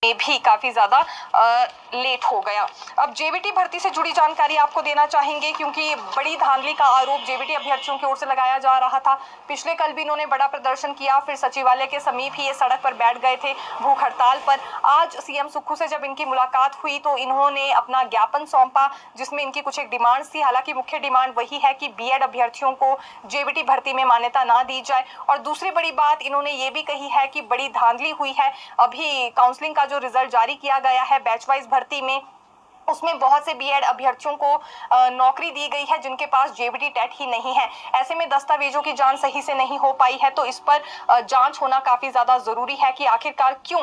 में भी काफी ज्यादा लेट हो गया। अब जेबीटी भर्ती से जुड़ी जानकारी आपको देना चाहेंगे, क्योंकि बड़ी धांधली का आरोप जेबीटी अभ्यर्थियों की ओर से लगाया जा रहा था। पिछले कल भी इन्होंने बड़ा प्रदर्शन किया, फिर सचिवालय के समीप ही ये सड़क पर बैठ गए थे भूख हड़ताल पर। आज सीएम सुक्खू से जब इनकी मुलाकात हुई तो इन्होंने अपना ज्ञापन सौंपा, जिसमें इनकी कुछ एक डिमांड्स थी। हालांकि मुख्य डिमांड वही है कि बीएड अभ्यर्थियों को जेबीटी भर्ती में मान्यता ना दी जाए। और दूसरी बड़ी बात इन्होंने ये भी कही है कि बड़ी धांधली हुई है। अभी काउंसलिंग का जो रिजल्ट जारी किया गया है बैच वाइज भर्ती में, उसमें बहुत से बीएड अभ्यर्थियों को नौकरी दी गई है जिनके पास जेबीटी टेट ही नहीं है। ऐसे में दस्तावेजों की जांच सही से नहीं हो पाई है, तो इस पर जांच होना काफी ज्यादा जरूरी है कि आखिरकार क्यों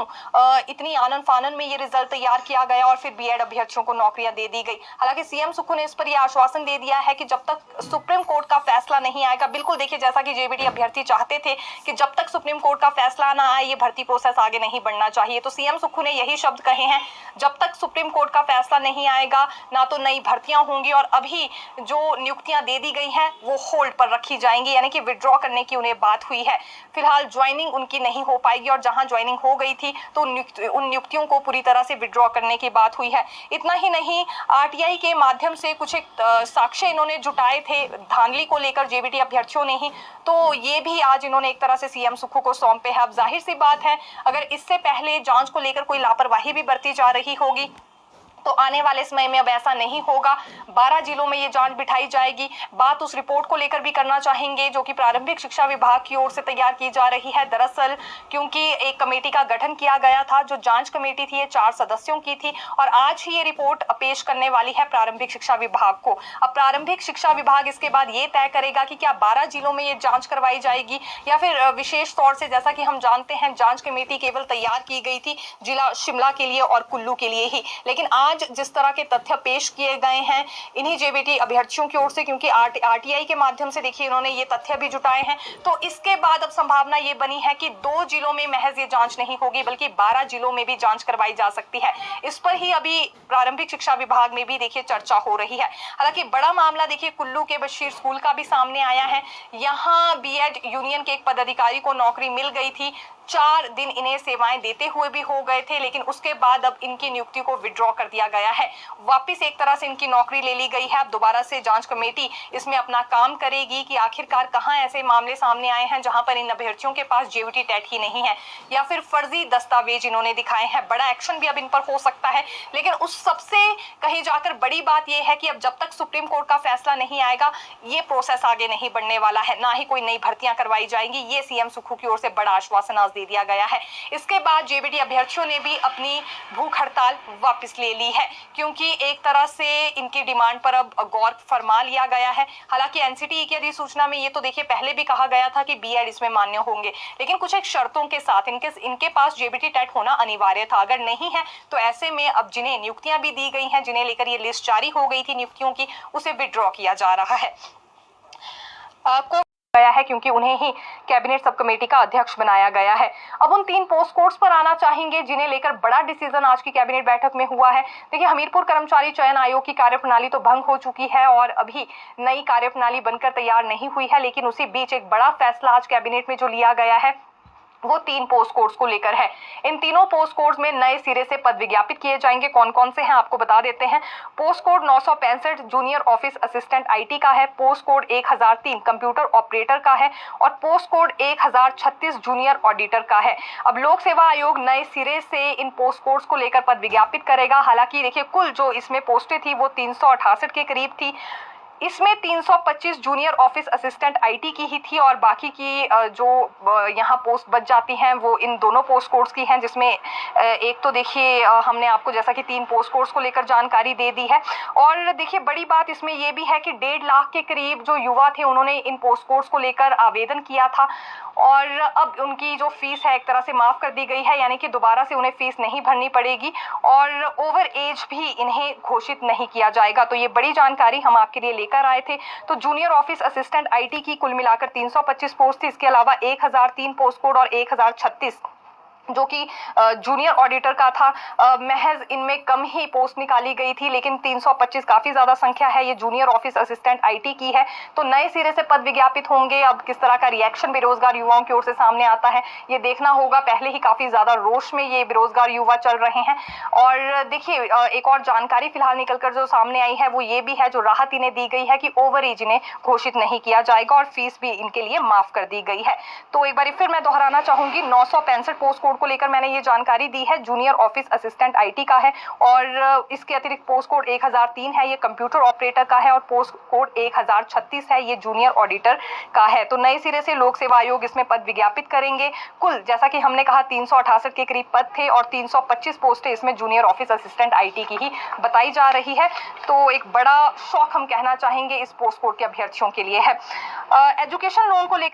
इतनी आनन फानन में ये रिजल्ट तैयार किया गया और फिर बीएड अभ्यर्थियों को नौकरियां दे दी गई। हालांकि सीएम सुक्खू ने इस पर यह आश्वासन दे दिया है कि जब तक सुप्रीम कोर्ट का फैसला नहीं आएगा, बिल्कुल देखिए जैसा कि जेबीटी अभ्यर्थी चाहते थे कि जब तक सुप्रीम कोर्ट का फैसला ना आए ये भर्ती प्रोसेस आगे नहीं बढ़ना चाहिए, तो सीएम सुक्खू ने यही शब्द कहे हैं, जब तक सुप्रीम कोर्ट का फैसला नहीं आएगा ना तो नई भर्तियां होंगी और अभी जो नियुक्तियां दे दी गई हैं वो होल्ड पर रखी जाएंगी, यानी कि विड्रॉ करने की उन्हें बात हुई है। फिलहाल ज्वाइनिंग उनकी नहीं हो पाएगी और जहां ज्वाइनिंग हो गई थी तो उन नियुक्तियों को पूरी तरह से विड्रॉ करने की बात हुई है। इतना ही नहीं, आरटीआई के माध्यम से कुछ एक साक्ष्य इन्होंने जुटाए थे धांधली को लेकर जेबीटी अभ्यर्थियों ने ही, तो ये भी आज इन्होंने एक तरह से सीएम सुक्खू को सौंपे हैं। अब जाहिर सी बात है, अगर इससे पहले जांच को लेकर कोई लापरवाही भी बरती जा रही होगी तो आने वाले समय में अब ऐसा नहीं होगा। 12 जिलों में ये जांच बिठाई जाएगी। बात उस रिपोर्ट को लेकर भी करना चाहेंगे जो कि प्रारंभिक शिक्षा विभाग की ओर से तैयार की जा रही है। दरअसल क्योंकि एक कमेटी का गठन किया गया था, जो जांच कमेटी थी ये 4 सदस्यों की थी और आज ही ये रिपोर्ट पेश करने वाली है प्रारंभिक शिक्षा विभाग को। अब प्रारंभिक शिक्षा विभाग इसके बाद ये तय करेगा कि क्या 12 जिलों में ये जांच करवाई जाएगी या फिर विशेष तौर से, जैसा कि हम जानते हैं जांच कमेटी केवल तैयार की गई थी जिला शिमला के लिए और कुल्लू के लिए ही। लेकिन आज जिस तरह के तथ्य पेश किए गए हैं इन्हीं जेबीटी अभ्यर्थियों की ओर से, क्योंकि आरटीआई के माध्यम से देखिए इन्होंने ये तथ्य भी जुटाए हैं, तो इसके बाद अब संभावना ये बनी है कि 2 जिलों में महज ये जांच नहीं होगी बल्कि 12 जिलों में भी जांच करवाई जा सकती है। इस पर ही अभी प्रारंभिक शिक्षा विभाग में भी देखिए चर्चा हो रही है। हालांकि बड़ा मामला देखिए कुल्लू के बशीर स्कूल का भी सामने आया है। यहाँ बीएड यूनियन के एक पदाधिकारी को नौकरी मिल गई थी, 4 दिन इन्हें सेवाएं देते हुए भी हो गए थे, लेकिन उसके बाद अब इनकी नियुक्ति को विड्रॉ कर दिया गया है। वापस एक तरह से इनकी नौकरी ले ली गई है। अब दोबारा से जांच कमेटी इसमें अपना काम करेगी कि आखिरकार कहां ऐसे मामले सामने आए हैं जहां पर इन अभ्यर्थियों के पास जेबीटी टेट ही नहीं है या फिर फर्जी दस्तावेज इन्होंने दिखाए हैं। बड़ा एक्शन भी अब इन पर हो सकता है, लेकिन उस सबसे कहीं जाकर बड़ी बात यह है कि अब जब तक सुप्रीम कोर्ट का फैसला नहीं आएगा ये प्रोसेस आगे नहीं बढ़ने वाला है, ना ही कोई नई भर्तियां करवाई जाएंगी। ये सीएम सुक्खू की ओर से बड़ा आश्वासन आज दे दिया गया है। इसके बाद जेबीटी अभ्यर्थियों ने भी अपनी भूख हड़ताल वापस ले ली है, क्योंकि एक तरह से इनकी डिमांड पर अब गौर फरमा लिया गया है। हालांकि एनसीटीई की अधिसूचना में ये तो देखिए पहले भी कहा गया था कि बीएड इसमें मान्य होंगे, लेकिन कुछ एक शर्तों के साथ इनके पास जेबीटी टेट होना अनिवार्य था। अगर नहीं है तो ऐसे में अब जिन्हें नियुक्तियां भी दी गई हैं, जिन्हें लेकर ये लिस्ट जारी हो गई थी नियुक्तियों की, उसे विड्रॉ किया जा रहा है गया है, क्योंकि उन्हें ही कैबिनेट सब कमेटी का अध्यक्ष बनाया गया है। अब उन 3 पोस्ट कोड्स पर आना चाहेंगे जिन्हें लेकर बड़ा डिसीजन आज की कैबिनेट बैठक में हुआ है। देखिए, हमीरपुर कर्मचारी चयन आयोग की कार्यप्रणाली तो भंग हो चुकी है और अभी नई कार्यप्रणाली बनकर तैयार नहीं हुई है, लेकिन उसी बीच एक बड़ा फैसला आज कैबिनेट में जो लिया गया है वो 3 पोस्ट कोड्स को लेकर है। इन तीनों पोस्ट कोड्स में नए सिरे से पद विज्ञापित किए जाएंगे। कौन कौन से हैं आपको बता देते हैं। Post code 965 junior office assistant IT का है, पोस्ट कोड 1003 कंप्यूटर ऑपरेटर का है और पोस्ट कोड 1036 जूनियर ऑडिटर का है। अब लोक सेवा आयोग नए सिरे से इन पोस्ट कोड्स को लेकर पद विज्ञापित करेगा। हालांकि देखिए कुल जो इसमें पोस्टें थी वो 368 के करीब थी। इसमें 325 जूनियर ऑफिस असिस्टेंट आईटी की ही थी और बाकी की जो यहाँ पोस्ट बच जाती हैं वो इन दोनों पोस्ट कोड्स की हैं, जिसमें एक तो देखिए हमने आपको जैसा कि 3 पोस्ट कोड्स को लेकर जानकारी दे दी है। और देखिए बड़ी बात इसमें ये भी है कि 1.5 लाख के करीब जो युवा थे उन्होंने इन पोस्ट कोड्स को लेकर आवेदन किया था और अब उनकी जो फीस है एक तरह से माफ़ कर दी गई है, यानी कि दोबारा से उन्हें फीस नहीं भरनी पड़ेगी और ओवर एज भी इन्हें घोषित नहीं किया जाएगा। तो ये बड़ी जानकारी हम आपके लिए कर आए थे। तो जूनियर ऑफिस असिस्टेंट आईटी की कुल मिलाकर 325 पोस्ट थी। इसके अलावा 1003 पोस्ट कोड और 1036 जो कि जूनियर ऑडिटर का था। महज इनमें कम ही पोस्ट निकाली गई थी, लेकिन 325 काफ़ी ज़्यादा संख्या है। ये जूनियर ऑफिस असिस्टेंट आईटी की है। तो नए सिरे से पद विज्ञापित होंगे। अब किस तरह का रिएक्शन बेरोजगार युवाओं की ओर से सामने आता है ये देखना होगा। पहले ही काफ़ी ज़्यादा रोष में ये बेरोजगार युवा चल रहे हैं। और देखिए, एक और जानकारी फिलहाल निकलकर जो सामने आई है वो ये भी है, जो राहत इन्हें दी गई है कि ओवर एज इन्हें घोषित नहीं किया जाएगा और फीस भी इनके लिए माफ कर दी गई है। तो एक बार फिर मैं दोहराना चाहूंगी, 965 पोस्ट कोड को लेकर मैंने ये जानकारी दी है। जूनियर ऑफिस असिस्टेंट आईटी का है और इसके अतिरिक्त पोस्ट कोड 1003 है, ये कंप्यूटर ऑपरेटर का है, और पोस्ट कोड 1036 है, ये जूनियर ऑडिटर का है। तो नए सिरे से लोक सेवा आयोग इसमें पद विज्ञापित करेंगे। कुल जैसा कि हमने कहा 368 के करीब पद थे और 325 पोस्टें इसमें जूनियर ऑफिस असिस्टेंट आईटी की ही बताई जा रही है। तो एक बड़ा शौक हम कहना चाहेंगे इस पोस्ट कोड के अभ्यर्थियों के लिए है। एजुकेशन लोन को लेकर